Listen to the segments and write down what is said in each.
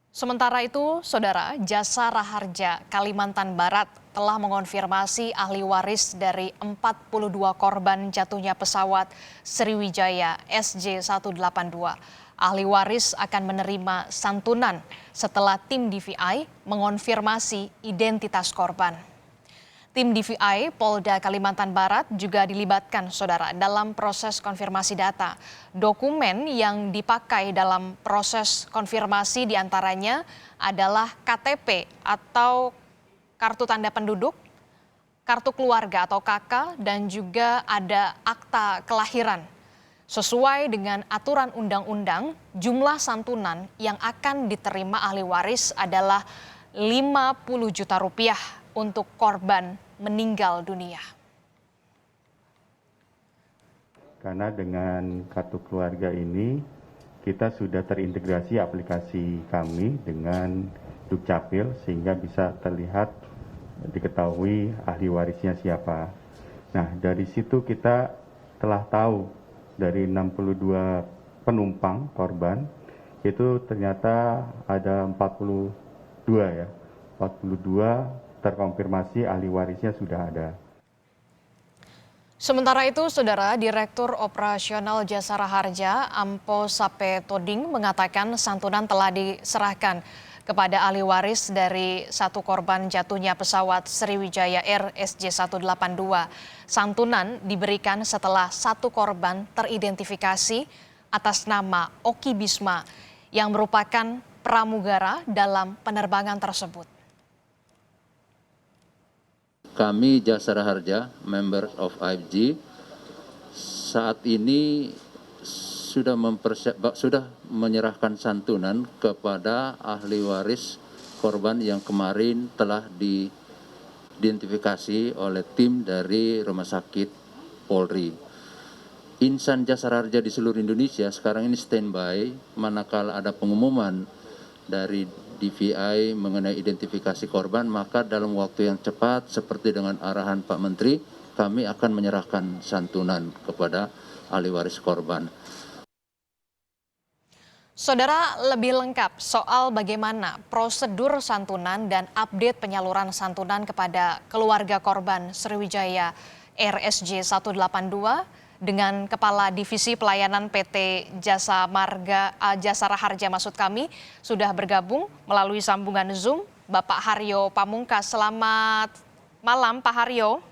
Sementara itu, Saudara, Jasa Raharja Kalimantan Barat telah mengonfirmasi ahli waris dari 42 korban jatuhnya pesawat Sriwijaya SJ182. Ahli waris akan menerima santunan setelah tim DVI mengonfirmasi identitas korban. Tim DVI Polda Kalimantan Barat juga dilibatkan, Saudara, dalam proses konfirmasi data. Dokumen yang dipakai dalam proses konfirmasi diantaranya adalah KTP atau kartu tanda penduduk, kartu keluarga atau KK, dan juga ada akta kelahiran. Sesuai dengan aturan undang-undang, jumlah santunan yang akan diterima ahli waris adalah 50 juta rupiah untuk korban meninggal dunia. Karena dengan kartu keluarga ini, kita sudah terintegrasi aplikasi kami dengan Dukcapil sehingga bisa terlihat diketahui ahli warisnya siapa. Nah, dari situ kita telah tahu dari 62 penumpang korban, itu ternyata ada 42 ya. 42 terkonfirmasi ahli warisnya sudah ada. Sementara itu, Saudara, Direktur Operasional Jasa Raharja Ampo Sape Toding mengatakan santunan telah diserahkan kepada ahli waris dari satu korban jatuhnya pesawat Sriwijaya Air SJ182. Santunan diberikan setelah satu korban teridentifikasi atas nama Oki Bisma yang merupakan pramugara dalam penerbangan tersebut. Kami Jasa Raharja, member of IFG, saat ini sudah menyerahkan santunan kepada ahli waris korban yang kemarin telah diidentifikasi oleh tim dari Rumah Sakit Polri. Insan Jasa Raharja di seluruh Indonesia sekarang ini standby manakala ada pengumuman dari DVI mengenai identifikasi korban, maka dalam waktu yang cepat seperti dengan arahan Pak Menteri, kami akan menyerahkan santunan kepada ahli waris korban. Saudara, lebih lengkap soal bagaimana prosedur santunan dan update penyaluran santunan kepada keluarga korban Sriwijaya RSJ 182 dengan Kepala Divisi Pelayanan PT Jasa Raharja maksud kami sudah bergabung melalui sambungan Zoom Bapak Haryo Pamungkas. Selamat malam Pak Haryo.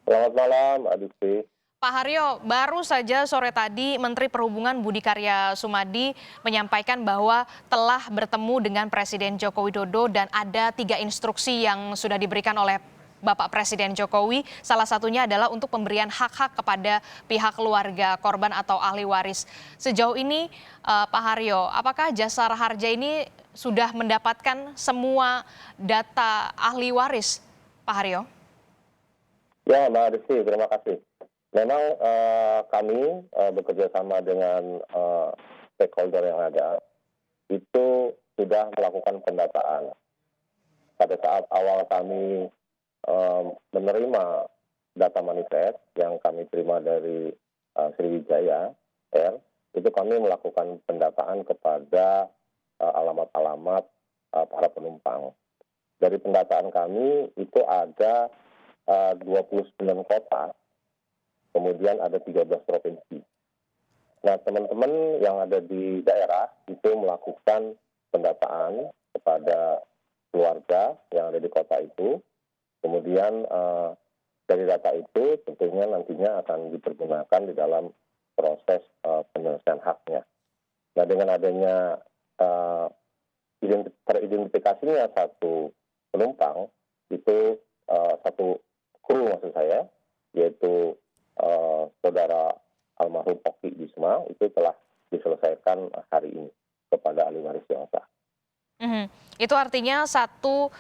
Selamat malam, Adiksi. Pak Haryo, baru saja sore tadi Menteri Perhubungan Budi Karya Sumadi menyampaikan bahwa telah bertemu dengan Presiden Joko Widodo dan ada 3 instruksi yang sudah diberikan oleh Bapak Presiden Jokowi, salah satunya adalah untuk pemberian hak-hak kepada pihak keluarga korban atau ahli waris. Sejauh ini Pak Haryo, apakah Jasa Raharja ini sudah mendapatkan semua data ahli waris, Pak Haryo? Ya, Mbak Rizky, terima kasih. Memang kami bekerja sama dengan stakeholder yang ada, itu sudah melakukan pendataan. Pada saat awal kami menerima data manifest yang kami terima dari Sriwijaya Air, itu kami melakukan pendataan kepada alamat-alamat para penumpang. Dari pendataan kami itu ada 29 kota, kemudian ada 13 provinsi. Nah, teman-teman yang ada di daerah itu melakukan pendataan kepada keluarga yang ada di kota itu. Kemudian dari data itu tentunya nantinya akan dipergunakan di dalam proses penyelesaian haknya. Nah, dengan adanya teridentifikasinya satu penumpang, itu satu kru maksud saya, yaitu saudara almarhum Oki Bisma, itu telah diselesaikan hari ini kepada ahli waris yang sah. Itu artinya satu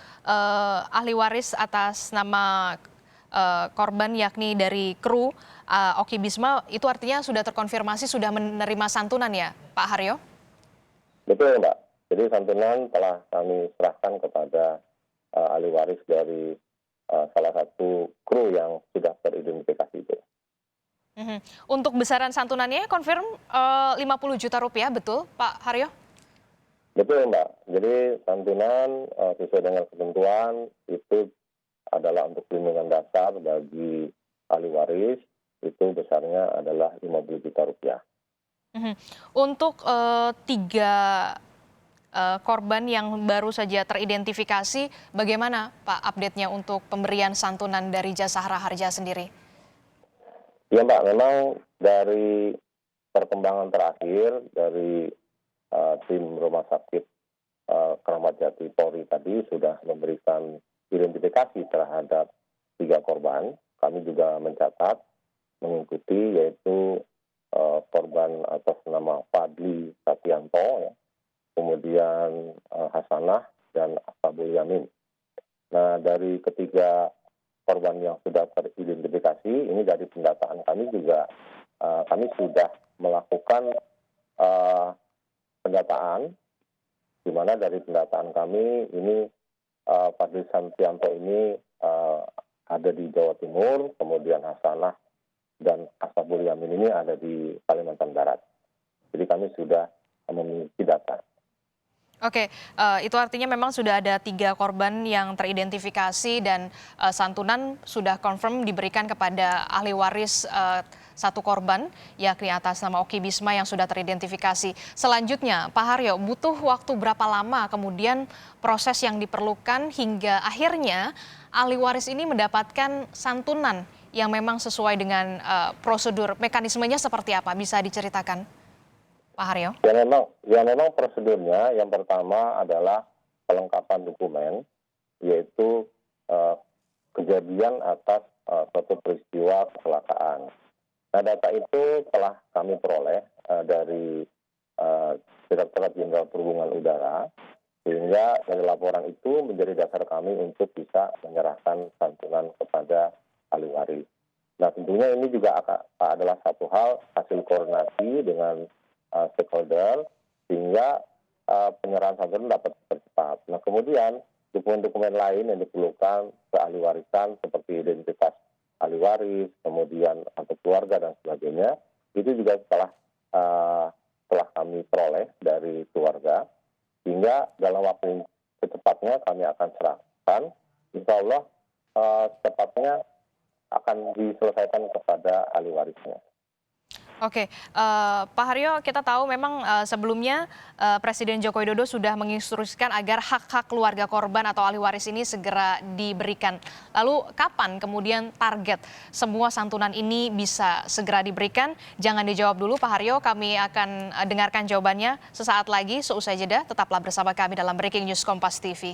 ahli waris atas nama korban yakni dari kru Oki Bisma itu artinya sudah terkonfirmasi sudah menerima santunan ya Pak Haryo? Betul Mbak, jadi santunan telah kami serahkan kepada ahli waris dari salah satu kru yang sudah teridentifikasi itu. Untuk besaran santunannya konfirm 50 juta rupiah betul Pak Haryo? Betul Mbak, jadi santunan sesuai dengan ketentuan itu adalah untuk perlindungan dasar bagi ahli waris, itu besarnya adalah Rp50 juta. Mhm. Untuk 3 korban yang baru saja teridentifikasi, bagaimana Pak update-nya untuk pemberian santunan dari Jasara Harja sendiri? Ya Mbak, memang dari perkembangan terakhir dari tim rumah sakit Keramat Jati Polri tadi sudah memberikan identifikasi terhadap 3 korban. Kami juga mencatat, mengikuti, yaitu korban atas nama Fadli Satianto, ya, kemudian Hasanah dan Ashabul Yamin. Nah, dari ketiga korban yang sudah teridentifikasi, ini dari pendataan kami juga kami sudah melakukan pendataan, di mana dari pendataan kami ini Fadli Santianto ini ada di Jawa Timur, kemudian Hasanah dan Ashabul Yamin ini ada di Kalimantan Barat. Jadi kami sudah memiliki data. Oke, itu artinya memang sudah ada 3 korban yang teridentifikasi dan santunan sudah confirm diberikan kepada ahli waris 1 korban, yakni atas nama Oki Bisma yang sudah teridentifikasi. Selanjutnya, Pak Haryo, butuh waktu berapa lama kemudian proses yang diperlukan hingga akhirnya ahli waris ini mendapatkan santunan yang memang sesuai dengan prosedur, mekanismenya seperti apa? Bisa diceritakan, Pak Haryo? Ya memang prosedurnya yang pertama adalah kelengkapan dokumen, yaitu kejadian atas suatu peristiwa kecelakaan. Nah, data itu telah kami peroleh dari Direktorat Jenderal Perhubungan Udara, sehingga dari laporan itu menjadi dasar kami untuk bisa menyerahkan santunan kepada ahli waris. Nah, tentunya ini juga adalah satu hal hasil koordinasi dengan stakeholder, sehingga penyerahan santunan dapat dipercepat. Nah, kemudian dokumen-dokumen lain yang diperlukan ke ahli warisan seperti identitas ahli waris, kemudian atau keluarga dan sebagainya, itu juga setelah kami peroleh dari keluarga, sehingga dalam waktu secepatnya kami akan serahkan. Insya Allah secepatnya akan diselesaikan kepada ahli warisnya. Oke, Pak Haryo, kita tahu memang sebelumnya Presiden Joko Widodo sudah menginstruksikan agar hak-hak keluarga korban atau ahli waris ini segera diberikan. Lalu kapan kemudian target semua santunan ini bisa segera diberikan? Jangan dijawab dulu Pak Haryo, kami akan dengarkan jawabannya sesaat lagi seusai jeda. Tetaplah bersama kami dalam Breaking News Kompas TV.